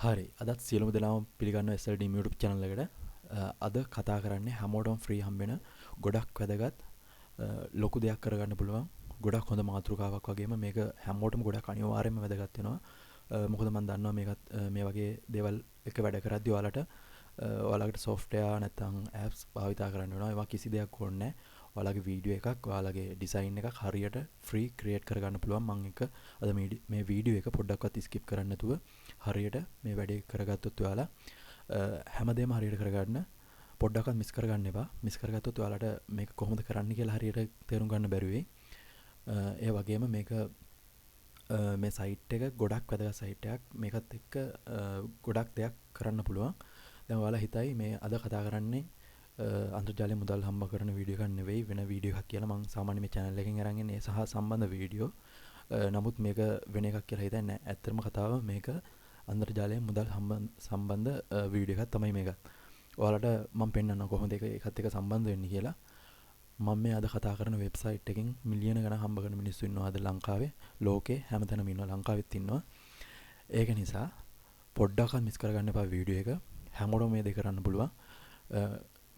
හරි අදත් සියලුම දෙනාම පිළිගන්න SLDM YouTube channel එකට. අද කතා කරන්නේ හැමෝටම ෆ්‍රී හම්බෙන ගොඩක් වැදගත් ලොකු දෙයක් කරගන්න පුළුවන් ගොඩක් හොඳ මාතෘකාවක් වගේම මේක හැමෝටම ගොඩක් අනිවාර්යයෙන්ම වැදගත් වෙනවා. මොකද මම දන්නවා මේකත් මේ වගේ දේවල් එක වැඩ කරද්දී ඔයාලට software නැත්නම් apps භාවිතා කරන්න වෙනවා. ඒවා කිසි දෙයක් ඕනේ නැහැ. ඔයාලගේ වීඩියෝ එකක් ඔයාලගේ ඩිසයින් එකක් හරියට ෆ්‍රී ක්‍රියේට් කරගන්න පුළුවන්. මම එක අද මේ වීඩියෝ එක පොඩ්ඩක්වත් ස්කිප් කරන්න නැතුව හරියට මේ වැඩේ කරගත්තොත් ඔයාලා හැමදේම හරියට කරගන්න පොඩ්ඩක්වත් මිස් කරගන්න එපා. මිස් කරගත්තොත් ඔයාලට මේක කොහොමද කරන්න කියලා හරියට තේරුම් ගන්න බැරි වෙයි. ඒ වගේම මේක මේ සයිට් එක ගොඩක් වැදගත් සයිට් එකක්. මේකත් එක්ක ගොඩක් දෙයක් කරන්න පුළුවන්. දැන් ඔයාලා හිතයි මේ අද කතා කරන්නේ අන්තර්ජාලයේ මුදල් හම්බ කරන වීඩියෝ එකක් නෙවෙයි වෙන වීඩියෝ එකක් කියලා. මම සාමාන්‍ය මේ channel එකෙන් අරන් ඉන්නේ සහ සම්බන්ධ වීඩියෝ. නමුත් මේක වෙන එකක් කියලා හිතන්නේ නැහැ. ඇත්තටම කතාව මේක අන්තර්ජාලයේ මුදල් සම්බන්ධ වීඩියෝ එකක් තමයි මේක. ඔයාලට මම පෙන්නන්න කොහොමද ඒකත් එක්ක සම්බන්ධ වෙන්නේ කියලා. මම මේ අද කතා කරන වෙබ්සයිට් එකකින් මිලියන ගණන් හම්බ කරන මිනිස්සු ඉන්නවා අද ලංකාවේ. ලෝකේ හැමතැනම ඉන්නවා. ලංකාවෙත් ඉන්නවා. ඒක නිසා පොඩ්ඩක්වත් මිස් කරගන්න එපා වීඩියෝ එක. හැමෝටම මේ දේ කරන්න පුළුවන්.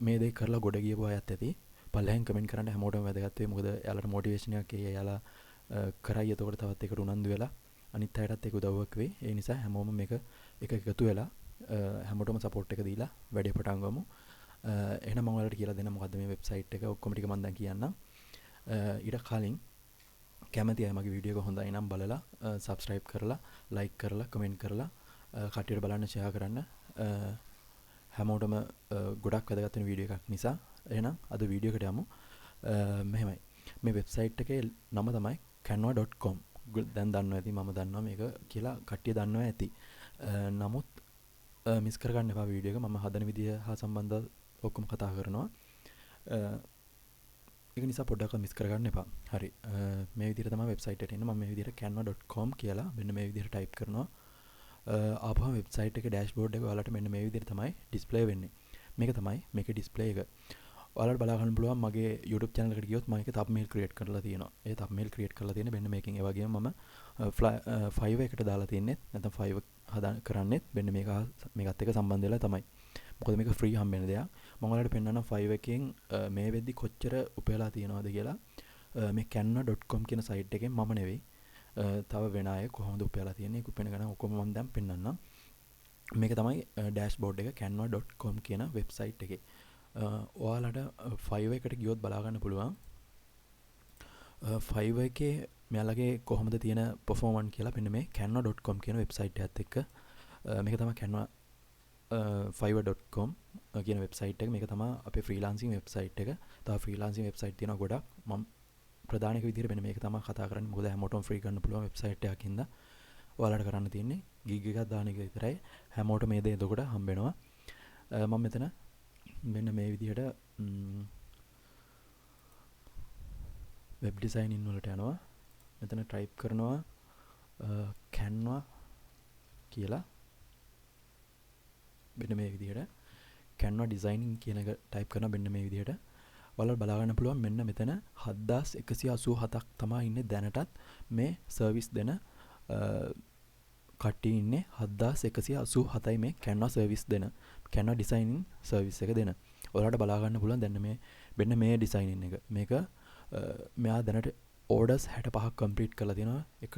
මේ දේ කරලා ගොඩ ගියපු අයත් ඇති. පල්ලෙහෙන් කමෙන්ට් කරන්න හැමෝටම වැදගත් වෙයි. මොකද එයාලට මොටිවේෂන් එකක් එයි. එයාලා කරයි එතකොට තවත් එකට උනන්දු වෙලා අනිත් අයටත් ඒක උදව්වක් වෙයි. ඒ නිසා හැමෝම මේක එකතු වෙලා හැමෝටම සපෝට් එක දීලා වැඩේ පටන් ගමු. එහෙනම් මම ඔයාලට කියලා දෙන්න මොකද්ද මේ වෙබ්සයිට් එක ඔක්කොම ටික මම දැන් කියන්නම්. ඊට කලින් කැමති අය මගේ වීඩියෝ එක හොඳයි නම් බලලා subscribe කරලා like කරලා comment කරලා කට්ටියට බලන්න share කරන්න. හැමෝටම ගොඩක් වැදගත් වෙන වීඩියෝ එකක් නිසා එහෙනම් අද වීඩියෝ එකට යමු. මෙහෙමයි. මේ වෙබ්සයිට් එකේ නම තමයි canva.com. දැන් දන්නවා ඇති මම දන්නවා මේක කියලා කට්ටිය දන්නවා ඇති. නමුත් මිස් කරගන්න එපා වීඩියෝ එක. මම හදන විදිය හා සම්බන්ධව ඔක්කොම කතා කරනවා. ඒක නිසා පොඩ්ඩක් මිස් කරගන්න එපා. හරි. මේ විදිහට තමයි වෙබ්සයිට් එකට එන්නේ. මම මේ විදිහට canva.com කියලා මෙන්න මේ විදිහට ටයිප් කරනවා. ආපහු වෙබ්සයිට් එකේ ඩෑෂ්බෝඩ් එක ඔයාලට මෙන්න මේ විදිහට තමයි ඩිස්ප්ලේ වෙන්නේ. මේක තමයි මේකේ ඩිස්ප්ලේ එක. ඔයාලට බලා ගන්න පුළුවන් මගේ YouTube channel එකට ගියොත් මම ඒක thumbnail create කරලා තියෙනවා. ඒ thumbnail create කරලා තියෙන්නේ මෙන්න මේකෙන්. ඒ වගේම මම 5 එකට දාලා තින්නේ නැත්නම් 5 හදා කරන්නේත් මෙන්න මේකත් එක්ක සම්බන්ධ වෙලා තමයි. මොකද මේක free හම්බෙන දෙයක්. මම ඔයාලට පෙන්නන්නම් 5 එකෙන් මේ වෙද්දි කොච්චර උපයලා තියෙනවද කියලා. මේ canva.com කියන site එකෙන් මම නෙවෙයි තව වෙන අය කොහොමද උපයලා තියෙන්නේ ඒක උපයන ගණන් ඔක්කොම මම දැන් පෙන්නන්නම්. මේක තමයි dashboard එක canva.com කියන වෙබ්සයිට් එකේ. ඔයාලට 5 එකට ගියොත් බලා ගන්න පුළුවන්. 5 එකේ මෙයාලගේ කොහොමද තියෙන performance කියලා මෙන්න මේ canva.com කියන වෙබ්සයිට් එකත් එක්ක මේක තමයි canva fiverr.com කියන වෙබ්සයිට් එක. මේක තමයි අපේ ෆ්‍රීලාන්සින් වෙබ්සයිට් එක. තව ෆ්‍රීලාන්සින් වෙබ්සයිට් තියෙනවා ගොඩක්. මම ප්‍රධාන එක විදිහට මෙන්න මේක තමයි කතා කරන්නේ. මොකද හැමෝටම ෆ්‍රී ගන්න පුළුවන් වෙබ්සයිට් එකක් ඉඳලා ඔයාලට කරන්න තියෙන්නේ ගිග් එකක් දාන එක විතරයි. හැමෝටම මේ දේ එතකොට හම්බ වෙනවා. මම මෙතන මෙන්න මේ විදිහට වෙබ් ඩිසයිනින් වලට යනවා. මෙතන ටයිප් කරනවා Canva කියලා. මෙන්න මේ විදිහට Canva designing කියන එක ටයිප් කරනවා මෙන්න මේ විදිහට. ඔයාලට බලා ගන්න පුළුවන් මෙන්න මෙතන 7187ක් තමයි ඉන්නේ දැනටත් මේ සර්විස් දෙන කට්ටිය ඉන්නේ 7187යි මේ Canva සර්විස් දෙන Canva designing සර්විස් එක දෙන. ඔයාලට බලා ගන්න පුළුවන් දැන් මේ මෙන්න මේ ඩිසයිනින් එක. මේක මෙයා දැනට orders 65ක් complete කරලා තියෙනවා. එක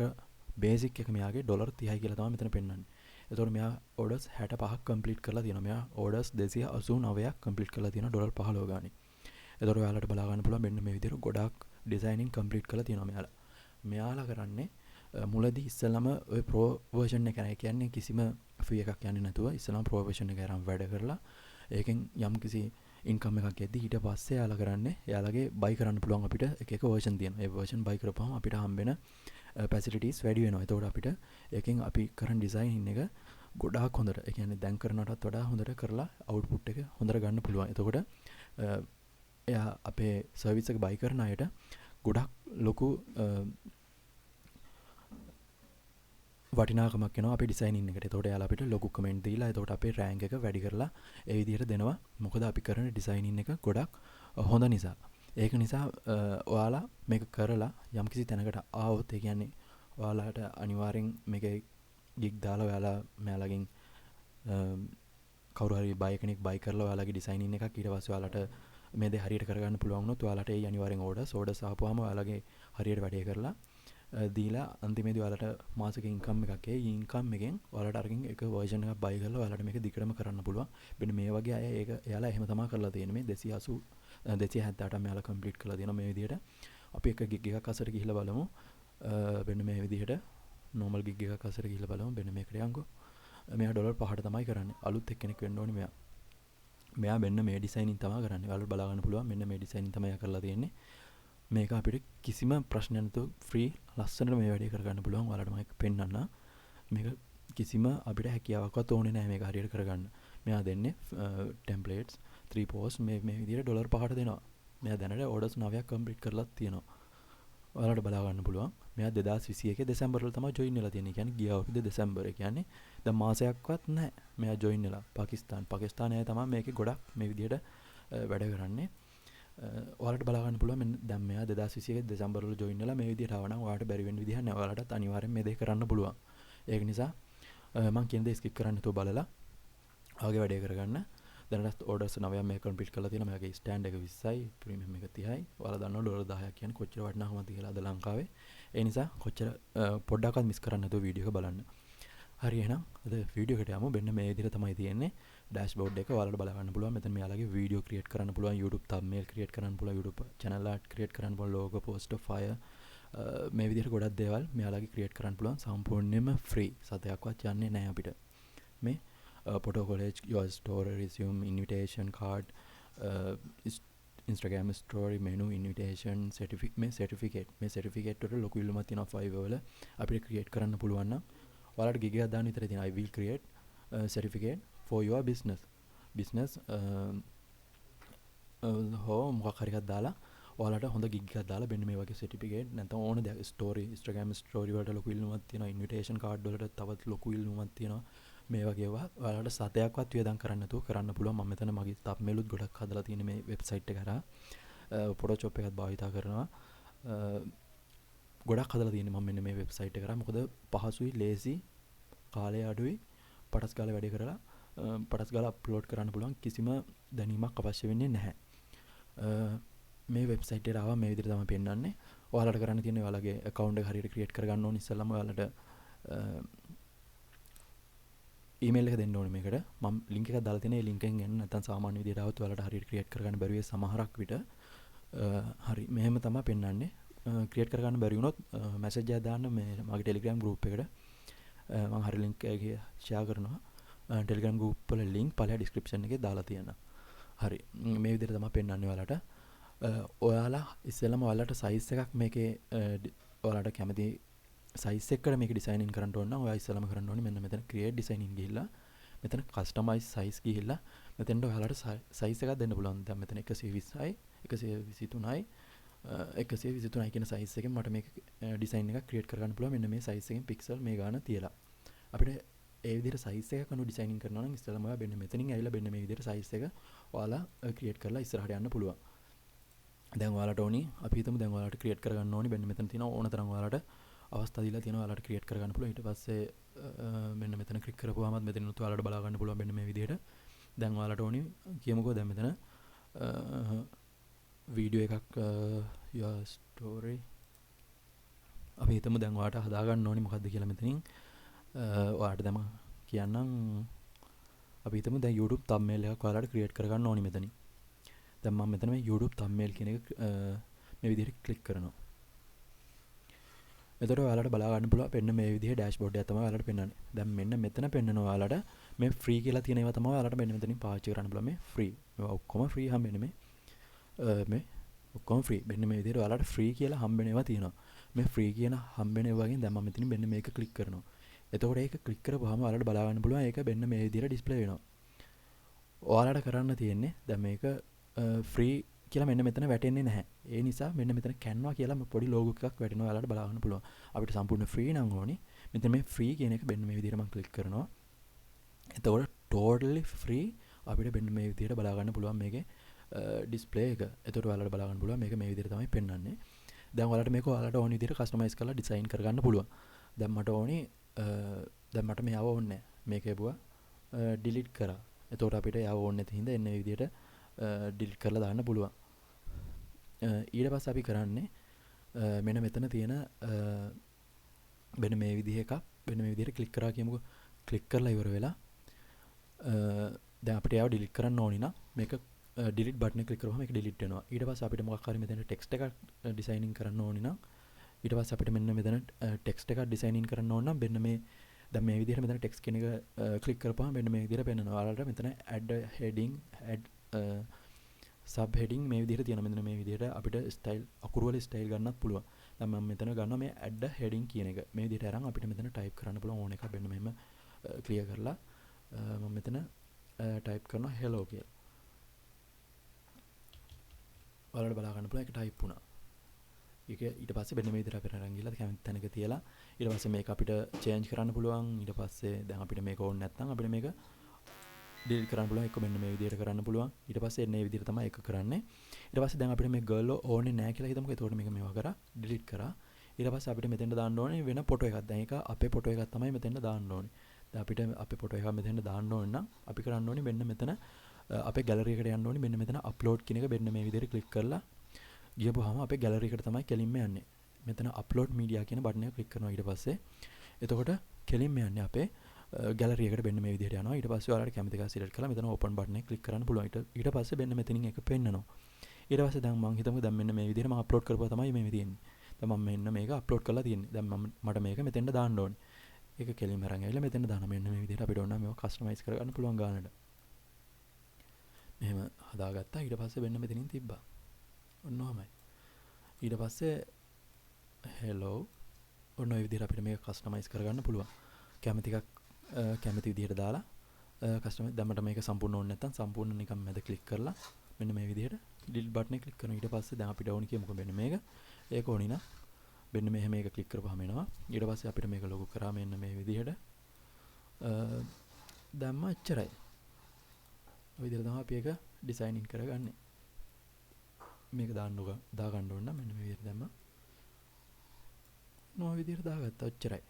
basic එක මෙයාගේ $30යි කියලා තමයි මෙතන පෙන්නන්නේ. එතකොට මෙයා orders 65ක් complete කරලා තියෙනවා. මෙයා orders 289ක් complete කරලා තියෙනවා $15 ගානේ. එතකොට ඔයාලට බලා ගන්න පුළුවන් මෙන්න මේ විදිහට ගොඩක් designing complete කරලා තියෙනවා මෙයාලා. මෙයාලා කරන්නේ මුලදී ඉස්සෙල්ලාම ඔය pro version එක නෑ කියන්නේ කිසිම free එකක් යන්නේ නැතුව ඉස්සෙල්ලාම pro version එක අරන් වැඩ කරලා ඒකෙන් යම් කිසි income එකක් එද්දි ඊට පස්සේ යාලා කරන්නේ යාලගේ buy කරන්න පුළුවන් අපිට එක version තියෙනවා. ඒ version buy කරපුවම අපිට හම්බෙන facilities වැඩි වෙනවා. එතකොට අපිට ඒකෙන් අපි කරන design එක ගොඩාක් හොඳට ඒ කියන්නේ දැන් කරනටත් වඩා හොඳට කරලා output එක හොඳට ගන්න පුළුවන්. එතකොට එයා අපේ service එක buy කරන අයට ගොඩක් ලොකු වටිනාකමක් එනවා අපේ ඩිසයිනින් එකට. එතකොට එයාලා අපිට ලොකු කමෙන්ට් දීලා එතකොට අපේ රෑන්ක් එක වැඩි කරලා ඒ විදිහට දෙනවා. මොකද අපි කරන ඩිසයිනින් එක ගොඩක් හොඳ නිසා. ඒක නිසා ඔයාලා මේක කරලා යම්කිසි තැනකට ආවොත් ඒ කියන්නේ ඔයාලට අනිවාර්යෙන් මේක ගිග් දාලා ඔයාලා මෙයාලගෙන් කවුරු හරි බයි කෙනෙක් බයි කරලා ඔයාලගේ ඩිසයිනින් එකක් ඊට පස්සේ ඔයාලට මේ දේ හරියට කරගන්න පුළුවන් වුණොත් ඔයාලට ඒ අනිවාර්යෙන් ඕඩර්ස් ආපුවාම ඔයාලගේ හරියට වැඩේ කරලා දීලා අන්තිමේදී ඔයාලට මාසික ඉන්කම් එකක් ඒ ඉන්කම් එකෙන් ඔයාලට අරගෙන එක වර්ෂන් එකක් බයි කරලා ඔයාලට මේක දිගටම කරන්න පුළුවන්. මෙන්න මේ වගේ අය ඒක එයාලා එහෙම තමයි කරලා තියෙන්නේ. මේ 280 278 මෙයාලා කම්ප්ලීට් කරලා තියෙනවා මේ විදිහට. අපි එක ගිග් එකක් අස්සට ගිහිල්ලා බලමු. මෙන්න මේ විදිහට normal gig එකක් අස්සට ගිහිල්ලා බලමු. මෙන්න මේකට යන්කෝ. මෙයා ඩොලර් 5ට තමයි කරන්නේ. අලුත් එක්කෙනෙක් වෙන්න ඕනේ මෙයා. මෙයා මෙන්න මේ ඩිසයිනින් තමයි කරන්නේ. ඔයාලට බලා ගන්න පුළුවන්. මෙන්න මේ ඩිසයිනින් තමයි කරලා තියෙන්නේ. මේක අපිට කිසිම ප්‍රශ්නයක් නැතුව ෆ්‍රී ලස්සනට මේ වැඩේ කරගන්න පුළුවන්. ඔයාලට මම පෙන්නන්න. මේක කිසිම අපිට හැකියාවක්වත් ඕනේ නැහැ මේක හරියට කරගන්න. මෙයා දෙන්නේ ටෙම්ප්ලේට්ස් 3 posts මේ විදිහට ඩොලර් 5ට දෙනවා. මෙයා දැනට ඕඩර්ස් 9ක් කම්ප්ලීට් කරලා තියෙනවා. ඔයාලට බලා ගන්න පුළුවන්. මෙයා 2021 දෙසැම්බර් වල තමයි ජොයින් වෙලා තියෙන්නේ. කියන්නේ ගිය අවුරුද්දේ දෙසැම්බර්. ඒ කියන්නේ දැන් මාසයක්වත් නැහැ. මෙයා ජොයින් වෙලා පාකිස්තානයේ තමයි මේකේ ගොඩක් මේ විදිහට වැඩ කරන්නේ. ඔයාලට බලා ගන්න පුළුවන්. දැන් මෙයා 2021 දෙසැම්බර් වල ජොයින් වෙලා මේ විදිහට ආවනම් ඔයාලට බැරි වෙන්න විදිහක් නැහැ. ඔයාලටත් අනිවාර්යෙන් මේ දේ කරන්න පුළුවන්. ඒක නිසා මම කියන දේ ස්කිප් කරන්න නැතුව බලලා ආගේ වැඩේ කරගන්න. දැනට ඕඩර්ස් 9ක් මේ කම්ප්ලීට් කරලා තියෙනවා. මගේ ස්ටෑන්ඩ් එක 20යි, ප්‍රීමියම් එක 30යි. ඔයාලා දන්නවා ඩොලර් 10ක් කියන්නේ කොච්චර වටිනාකමක්ද කියලා අද ලංකාවේ. ඒ නිසා කොච්චර පොඩ්ඩක්වත් මිස් කරන්න නැතුව වීඩියෝ එක බලන්න. හරි එහෙනම් අද වීඩියෝ එකට යමු. මෙන්න මේ විදිහට තමයි තියෙන්නේ ඩෑෂ්බෝඩ් එක. ඔයාලට බලා ගන්න පුළුවන්. මෙතන මෙයාලගේ වීඩියෝ ක්‍රියේට් කරන්න පුළුවන්, YouTube thumbnail ක්‍රියේට් කරන්න පුළුවන්, YouTube channel art ක්‍රියේට් කරන්න පුළුවන්, logo poster fire මේ විදිහට ගොඩක් දේවල් මෙයාලගේ ක්‍රියේට් කරන්න පුළුවන්. සම්පූර්ණයෙන්ම ෆ්‍රී. සතයක්වත් යන්නේ නැහැ අපිට. මේ photo collage, your story, resume, invitation card, Instagram story, menu, invitation, certificate මේ certificate වල ලොකු ඉල්ලුමක් තියෙනවා Fiverr වල. අපිට create කරන්න පුළුවන් නම් ඔයාලට gig එකක් දාන්න විතරයි තියෙනවා. I will create certificate for your business හෝ මොකක් හරි එකක් දාලා ඔයාලට හොඳ gig එකක් දාලා මෙන්න මේ වගේ certificate නැත්නම් ඕන දෙයක් story, Instagram story වලට ලොකු ඉල්ලුමක් තියෙනවා. invitation card වලට තවත් ලොකු ඉල්ලුමක් තියෙනවා. මේ වගේ ඒවා ඔයාලට සතයක්වත් වියදම් කරන්න නැතුව කරන්න පුළුවන්. මම මෙතන මගේ thumbnailුත් ගොඩක් හදලා තියෙන මේ වෙබ්සයිට් එක කරා. Photoshop එකත් භාවිතා කරනවා. ගොඩක් හදලා තියෙන්නේ මම මෙන්න මේ වෙබ්සයිට් එක කරා. මොකද පහසුයි, ලේසි, කාලය අඩුයි, පටස් ගාලා වැඩේ කරලා පටස් ගාලා අප්ලෝඩ් කරන්න පුළුවන්. කිසිම දැනීමක් අවශ්‍ය වෙන්නේ නැහැ. මේ වෙබ්සයිට් එකට ආවා මේ විදිහට තමයි පෙන්වන්නේ. ඔයාලට කරන්න තියෙන්නේ ඔයාලගේ account එක හරියට create කරගන්න ඕනේ. ඉස්සෙල්ලාම ඔයාලට ඊමේල් එක දෙන්න ඕනේ මේකට. මම link එකක් දාලා තියෙනවා. ඒ link එකෙන් එන්න නැත්නම් සාමාන්‍ය විදිහට આવත් ඔයාලට හරියට create කරගන්න බැරි වෙයි සමහරක් විට. හරි මෙහෙම තමයි පෙන්වන්නේ. create කරගන්න බැරි වුණොත් message එකක් දාන්න මේ මගේ Telegram group එකට. මම හරි link එක share කරනවා. Telegram group වල link පළල description එකේ දාලා තියෙනවා. හරි මේ විදිහට තමයි පෙන්වන්නේ ඔයාලට. ඔයාලා ඉස්සෙල්ලාම ඔයාලට size එකක් මේකේ ඔයාලට කැමති size එකකට මේක ඩිසයිනින් කරන්න ඕන නම් ඔයා ඉස්සෙල්ලාම කරන්න ඕනේ මෙන්න මෙතන create designing ගිහිල්ලා මෙතන customize size ගිහිල්ලා මෙතෙන්ට ඔයාලට size එකක් දෙන්න පුළුවන්. දැන් මෙතන 120යි 123යි 123යි කියන size එකෙන් මට මේක design එකක් create කරගන්න පුළුවන්. මෙන්න මේ size එකෙන් pixel මේ ගාන තියලා අපිට ඒ විදිහට size එකක් අනුව designing කරනවා නම් ඉස්සෙල්ලාම ඔයා මෙන්න මෙතනින් ඇවිල්ලා මෙන්න මේ විදිහට size එක ඔයාලා create කරලා ඉස්සරහට යන්න පුළුවන්. දැන් ඔයාලට ඕනි අපි හිතමු දැන් ඔයාලට create කරගන්න ඕනි මෙන්න මෙතන තියෙන ඕන තරම් ඔයාලට අවස්ථා දීලා තියෙනවා ඔයාලට create කරගන්න පුළුවන්. ඊට පස්සේ මෙන්න මෙතන click කරපුවාම මෙතන උත් ඔයාලට බලා ගන්න පුළුවන් මෙන්න මේ විදිහට. දැන් ඔයාලට ඕනි කියමුකෝ දැන් මෙතන වීඩියෝ එකක් your story අපි හිතමු දැන් ඔයාලට හදා ගන්න ඕනි මොකද්ද කියලා මෙතනින් ඔයාලට දැන් කියන්නම් අපි හිතමු දැන් YouTube thumbnail එකක් ඔයාලට create කරගන්න ඕනි මෙතනින්. දැන් මම මෙතන මේ YouTube thumbnail කියන එක මේ විදිහට click කරනවා. එතකොට ඔයාලට බලා ගන්න පුළුවන් මෙන්න මේ විදිහේ dashboard එක තමයි ඔයාලට පෙන්වන්නේ. දැන් මෙන්න මෙතන පෙන්වනවා ඔයාලට මේ free කියලා තියෙන ඒවා තමයි ඔයාලට මෙන්න මෙතනින් පාවිච්චි කරන්න පුළුවන්. මේ free. මේවා ඔක්කොම free හම්බෙන්නේ මේ ඔක්කොම free. මෙන්න මේ විදිහට ඔයාලට free කියලා හම්බෙන ඒවා තියෙනවා. මේ free කියන හම්බෙන ඒවා වගේ දැන් මම මෙතනින් මෙන්න මේක click කරනවා. එතකොට ඒක click කරපුවාම ඔයාලට බලා ගන්න පුළුවන් ඒක මෙන්න මේ විදිහට display වෙනවා. ඔයාලට කරන්න තියෙන්නේ දැන් මේක free කියලා මෙන්න මෙතන වැටෙන්නේ නැහැ. ඒ නිසා මෙන්න මෙතන Canva කියලා පොඩි logo එකක් වැටෙනවා. ඔයාලට බලා ගන්න පුළුවන්. අපිට සම්පූර්ණ free නම් ඕනි. මෙතන මේ free කියන එක මෙන්න මේ විදිහට මම click කරනවා. එතකොට totally free අපිට මෙන්න මේ විදිහට බලා ගන්න පුළුවන් මේකේ display එක. එතකොට ඔයාලට බලා ගන්න පුළුවන් මේක මේ විදිහට තමයි පෙන්වන්නේ. දැන් ඔයාලට මේක ඔයාලට ඕන විදිහට customize කරලා design කරගන්න පුළුවන්. දැන් මට ඕනි දැන් මට මෙයාව ඕනේ නැහැ. මේක එපුවා ඩිලිට් කරා. එතකොට අපිට යාව ඕනේ නැති හින්දා එන්න මේ විදිහට ඩිලිට් කරලා දාන්න පුළුවන්. ඊට පස්සේ අපි කරන්නේ මෙන්න මෙතන තියෙන මෙන්න මේ විදිහ එකක් මෙන්න මේ විදිහට ක්ලික් කරා කියමුකෝ. ක්ලික් කරලා ඉවර වෙලා දැන් අපිට යාව ඩිලිට් කරන්න ඕනි නම් මේක ඩිලිට් බටන් එක ක්ලික් කරපුවම මේක ඩිලිට් වෙනවා. ඊට පස්සේ අපිට මොකක් හරි මෙතන ටෙක්ස්ට් එකක් ඩිසයිනින් කරන්න ඕනි නම් ඊට පස්සේ අපිට මෙන්න මෙතන ටෙක්ස්ට් එකක් ඩිසයිනින් කරන්න ඕන නම් මෙන්න මේ දැන් මේ විදිහට මෙතන ටෙක්ස්ට් කියන එක ක්ලික් කරපුවම මෙන්න මේ විදිහට පෙන්නනවා. ඔයාලට මෙතන add heading add sub heading මේ විදිහට තියෙනවා. මෙතන මේ විදිහට අපිට ස්ටයිල් අකුරු වල ස්ටයිල් ගන්නත් පුළුවන්. දැන් මම මෙතන ගන්නවා මේ add heading කියන එක. මේ විදිහට අරන් අපිට මෙතන ටයිප් කරන්න පුළුවන් ඕන එකක් මෙන්න මෙහෙම ක්ලියර් කරලා මම මෙතන ටයිප් කරනවා hello කියලා. ඔයාලට බලා ගන්න පුළුවන් ඒක ටයිප් වුණා. ඒක ඊට පස්සේ මෙන්න මේ විදිහට අපිට අරන් ගිහලා කැමති තැනක තියලා ඊට පස්සේ මේක අපිට චේන්ජ් කරන්න පුළුවන්. ඊට පස්සේ දැන් අපිට මේක ඕනේ නැත්නම් අපිට මේක ඩිලීට් කරන්න පුළුවන්. ඒක මෙන්න මේ විදිහට කරන්න පුළුවන්. ඊට පස්සේ එන්නේ මේ විදිහට තමයි ඒක කරන්නේ. ඊට පස්සේ දැන් අපිට මේ ගර්ල් ඕනේ නැහැ කියලා හිතමුකෝ. එතකොට මේක මේවා කරා ඩිලීට් කරා. ඊට පස්සේ අපිට මෙතෙන්ට දාන්න ඕනේ වෙන ෆොටෝ එකක්. දැන් ඒක අපේ ෆොටෝ එකක් තමයි මෙතෙන්ට දාන්න ඕනේ. දැන් අපිට අපේ ෆොටෝ එකක් මෙතෙන්ට දාන්න ඕන නම් අපි කරන්න ඕනේ මෙන්න මෙතන අපේ ගැලරි එකට යන්න ඕනේ. මෙන්න මෙතන අප්ලෝඩ් කියන එක මෙන්න මේ විදිහට ක්ලික් කරලා ගියපුවාම අපේ ගැලරි එකට තමයි කෙලින්ම යන්නේ. මෙතන අප්ලෝඩ් මීඩියා කියන බටන් එක ක්ලික් කරනවා. ඊට පස්සේ එතකොට කෙලින්ම යන්නේ අපේ ගැලරි එකට මෙන්න මේ විදිහට යනවා. ඊට පස්සේ ඔයාලට කැමති එකක් සිලෙක්ට් කරලා මෙතන ඕපන් බටන් එක ක්ලික් කරන්න පුළුවන්. ඊට පස්සේ මෙන්න මෙතනින් එක පෙන්නනවා. ඊට පස්සේ දැන් මම හිතමුකෝ දැන් මෙන්න මේ විදිහට මම අප්ලෝඩ් කරපුවා තමයි මේ තියෙන්නේ. දැන් මම මෙන්න මේක අප්ලෝඩ් කරලා තියෙන්නේ. දැන් මට මේක මෙතෙන්ට දාන්න ඕනේ. ඒක කෙලින්ම අරන් ඇවිල්ලා මෙතෙන්ට දානවා. මෙන්න මේ විදිහට අපිට ඕන නම් මේක කස්ටමයිස් කරගන්න පුළුවන් ගානට. මෙහෙම හදාගත්තා. ඊට පස්සේ මෙන්න මෙතනින් තිබ්බා. ඔන්න ඔහමයි. ඊට පස්සේ hello ඔන්න ඔය විදිහට අපිට මේක කස්ටමයිස් කරගන්න පුළුවන්. කැමති එකක් කැමති විදිහට දාලා කස්ටමයිස් දැම්මට මේක සම්පූර්ණ ඕනේ නැත්නම් සම්පූර්ණ නිකන් මැද ක්ලික් කරලා මෙන්න මේ විදිහට ඩිලීට් බටන් එක ක්ලික් කරනවා. ඊට පස්සේ දැන් අපිට ඕනි කියමුකෝ මෙන්න මේක. ඒක ඕනි නම් මෙන්න මෙහෙම මේක ක්ලික් කරපුවාම එනවා. ඊට පස්සේ අපිට මේක ලොකු කරා මෙන්න මේ විදිහට දැම්ම එච්චරයි. ඔය විදිහට තමයි අපි ඒක ඩිසයිනින් කරගන්නේ. මේක දාගන්න ඕන නම් මෙන්න මේ විදිහට දැම්මා. නෝ විදිහට දාගත්තා ඔච්චරයි.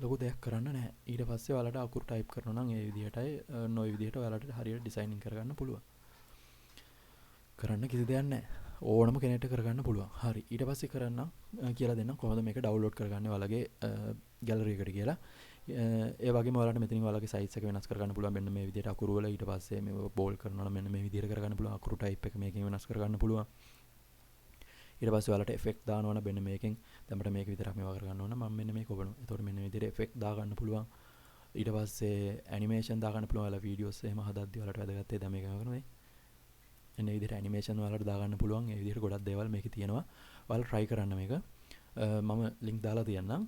ලොකු දෙයක් කරන්න නැහැ. ඊට පස්සේ ඔයාලට අකුරු ටයිප් කරනවා නම් ඒ විදිහටයි නෝ විදිහට ඔයාලට හරියට ඩිසයිනින් කරගන්න පුළුවන්. කරන්න කිසි දෙයක් නැහැ. ඕනම කෙනෙක්ට කරගන්න පුළුවන්. හරි. ඊට පස්සේ කරන්න කියලා දෙන්නම් කොහොමද මේක ඩවුන්ලෝඩ් කරගන්නේ ඔයාලගේ ගැලරි එකට කියලා. ඒ වගේම ඔයාලට මෙතනින් ඔයාලගේ සයිස් එක වෙනස් කරගන්න පුළුවන්. මෙන්න මේ විදිහට අකුරු වල ඊට පස්සේ මේ බෝල් කරනවා නම් මෙන්න මේ විදිහට කරගන්න පුළුවන්. අකුරු ටයිප් එක මේකෙන් වෙනස් කරගන්න පුළුවන්. ඊට පස්සේ ඔයාලට ඉෆෙක්ට් දානවා නම් මෙන්න මේකෙන් දැන් මට මේක විතරක් මේවා කරගන්න ඕන. මම මෙන්න මේක ඔබනවා. එතකොට මෙන්න මේ විදිහට ඉෆෙක්ට් දාගන්න පුළුවන්. ඊට පස්සේ ඇනිමේෂන් දාගන්න පුළුවන්. ඔයාලා වීඩියෝස් එහෙම හදද්දී ඔයාලට වැදගත් දැන් මේක කරනවා. එන්න විදිහට ඇනිමේෂන් ඔයාලට දාගන්න පුළුවන්. ඒ විදිහට ගොඩක් දේවල් මේකේ තියෙනවා. ඔයාලා try කරන්න මේක. මම link දාලා තියන්නම්.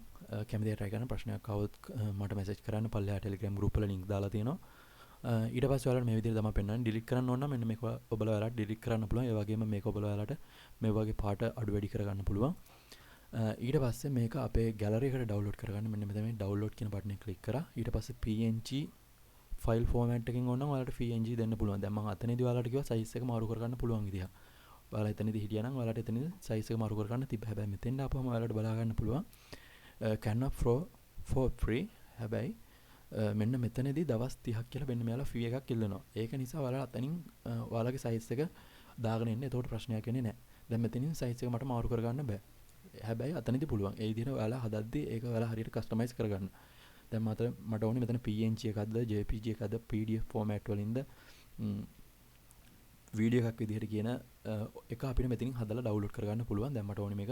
කැමති try කරන්න ප්‍රශ්නයක් આવොත් මට message කරන්න. පල්ලෙහා Telegram group වල link දාලා තියෙනවා. ඊට පස්සේ ඔයාලට මේ විදිහට තමයි පෙන්වන්නේ. delete කරන්න ඕන නම් මෙන්න මේක ඔබලා ඔයාලට delete කරන්න පුළුවන්. ඒ වගේම මේක ඔබලා ඔයාලට මේ වගේ පාට අඩු වැඩි කරගන්න පුළුවන්. ඊට පස්සේ මේක අපේ gallery එකට download කරගන්න මෙන්න මෙතන මේ download කියන බටන් එක click කරා. ඊට පස්සේ png ෆයිල් ෆෝමැට් එකකින් ඕන නම් ඔයාලට png දෙන්න පුළුවන්. දැන් මම අතනදී ඔයාලට කිව්වා size එක මාරු කරගන්න පුළුවන් විදිහ. ඔයාලා එතනදී හිටියා නම් ඔයාලට එතනදී size එක මාරු කරගන්න තිබ්බ. හැබැයි මෙතෙන් ආපුවම ඔයාලට බලා ගන්න පුළුවන්. Canva Pro for free. හැබැයි මෙන්න මෙතනදී දවස් 30ක් කියලා මෙන්න මෙයාලා ෆී එකක් ඉල්ලනවා. ඒක නිසා ඔයාලා අතනින් ඔයාලගේ size එක දාගෙන ඉන්න. එතකොට ප්‍රශ්නයක් එන්නේ නැහැ. දැන් මෙතනින් size එක මට මාරු කරගන්න බෑ. හැබැයි අතනදී පුළුවන්. ඒ විදිහට ඔයාලා හදද්දී ඒක ඔයාලා හරියට කස්ටමයිස් කරගන්න. දැන් මට ඕනේ මෙතන PNG එකක්ද JPG එකක්ද PDF ෆෝමැට් වලින්ද වීඩියෝ එකක් විදිහට කියන එක අපිට මෙතනින් හදලා ඩවුන්ලෝඩ් කරගන්න පුළුවන්. දැන් මට ඕනේ මේක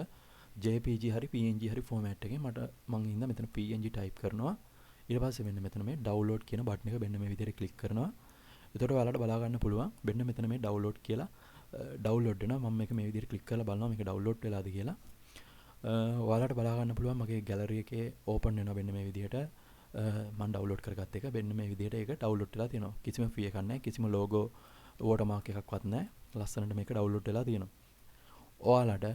JPG හරි PNG හරි ෆෝමැට් එකේ මට මං ඉන්න මෙතන PNG ටයිප් කරනවා. ඊට පස්සේ මෙන්න මෙතන මේ ඩවුන්ලෝඩ් කියන බටන් එක මෙන්න මේ විදිහට ක්ලික් කරනවා. එතකොට ඔයාලට බලා ගන්න පුළුවන් මෙන්න මෙතන මේ ඩවුන්ලෝඩ් කියලා ඩවුන්ලෝඩ් වෙනවා. මම මේක මේ විදිහට ක්ලික් කරලා බලනවා මේක ඩවුන්ලෝඩ් වෙලාද කියලා. ඔයාලට බලා ගන්න පුළුවන් මගේ ගැලරි එකේ ඕපන් වෙනවා මෙන්න මේ විදිහට. මම ඩවුන්ලෝඩ් කරගත්ත එක මෙන්න මේ විදිහට ඒක ඩවුන්ලෝඩ් වෙලා තියෙනවා. කිසිම ෆී එකක් නැහැ. කිසිම ලෝගෝ වෝටර්මාක් එකක්වත් නැහැ. ලස්සනට මේක ඩවුන්ලෝඩ් වෙලා තියෙනවා. ඔයාලට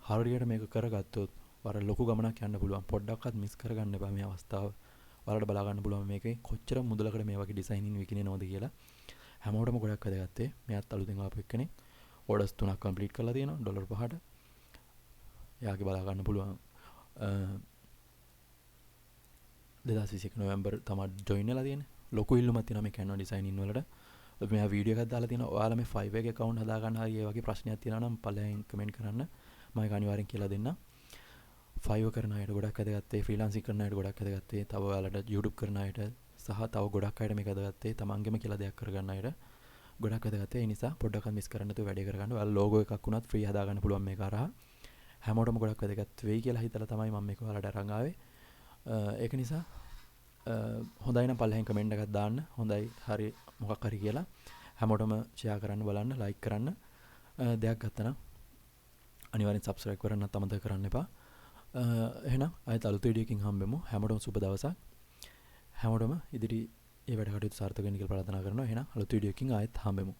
හරියට මේක කරගත්තොත් වර ලොකු ගමනක් යන්න පුළුවන්. පොඩ්ඩක්වත් මිස් කරගන්න එපා මේ අවස්ථාව. ඔයාලට බලා ගන්න පුළුවන් මේකේ කොච්චර මුදලකට මේ වගේ ඩිසයිනින් විකිනනවද කියලා. හැමෝටම ගොඩක් වැදගත්. මෙයාත් අලුතෙන් ආපු එක්කනේ. ඕඩර්ස් 3ක් කම්ප්ලීට් කරලා තියෙනවා ඩොලර් 5ට. එයාගේ බලා ගන්න පුළුවන් 2021 නොවැම්බර් තමයි ජොයින් වෙලා තියෙන්නේ. ලොකු ඉල්ලුමක් තියෙනවා මේ Canva designing වලට. මේ වීඩියෝ එකක් දාලා තියෙනවා. ඔයාලා මේ Fiverr එකේ account හදාගන්න හරි ඒ වගේ ප්‍රශ්නයක් තියෙනවා නම් පළවෙනියෙන් කමෙන්ට් කරන්න. මම ඒක අනිවාර්යෙන් කියලා දෙන්නම්. Fiverr කරන අයට ගොඩක් වැදගත් වෙයි. freelancing කරන අයට ගොඩක් වැදගත් වෙයි. තව ඔයාලට YouTube කරන අයට සහ තව ගොඩක් අයට මේක වැදගත් වෙයි. තමන්ගෙම කියලා දෙයක් කරගන්න අයට ගොඩක් වැදගත් වෙයි. ඒ නිසා පොඩ්ඩක් මිස් කරන්න නැතුව වැඩේ කරගන්න. ඔයාලා logo එකක් වුණත් free හදාගන්න පුළුවන් මේක හරහා. හැමෝටම ගොඩක් වැදගත් වෙයි කියලා හිතලා තමයි මම මේක ඔයාලට අරන් ආවේ. ඒක නිසා හොඳයි නම් පල්ලෙහෙන් කමෙන්ට් එකක් දාන්න. හොඳයි හරි මොකක් හරි කියලා. හැමෝටම ෂෙයා කරන්න බලන්න, ලයික් කරන්න. දෙයක් ගත්තා නම් අනිවාර්යෙන් subscribe කරන්න අමතක කරන්න එපා. එහෙනම් ආයෙත් අලුත් වීඩියෝ එකකින් හම්බෙමු. හැමෝටම සුබ දවසක්. හැමෝටම ඉදිරි ඒ වැඩ කටයුතු සාර්ථක වෙන්න කියලා ප්‍රාර්ථනා කරනවා. එහෙනම් අලුත් වීඩියෝ එකකින් ආයෙත් හම්බෙමු.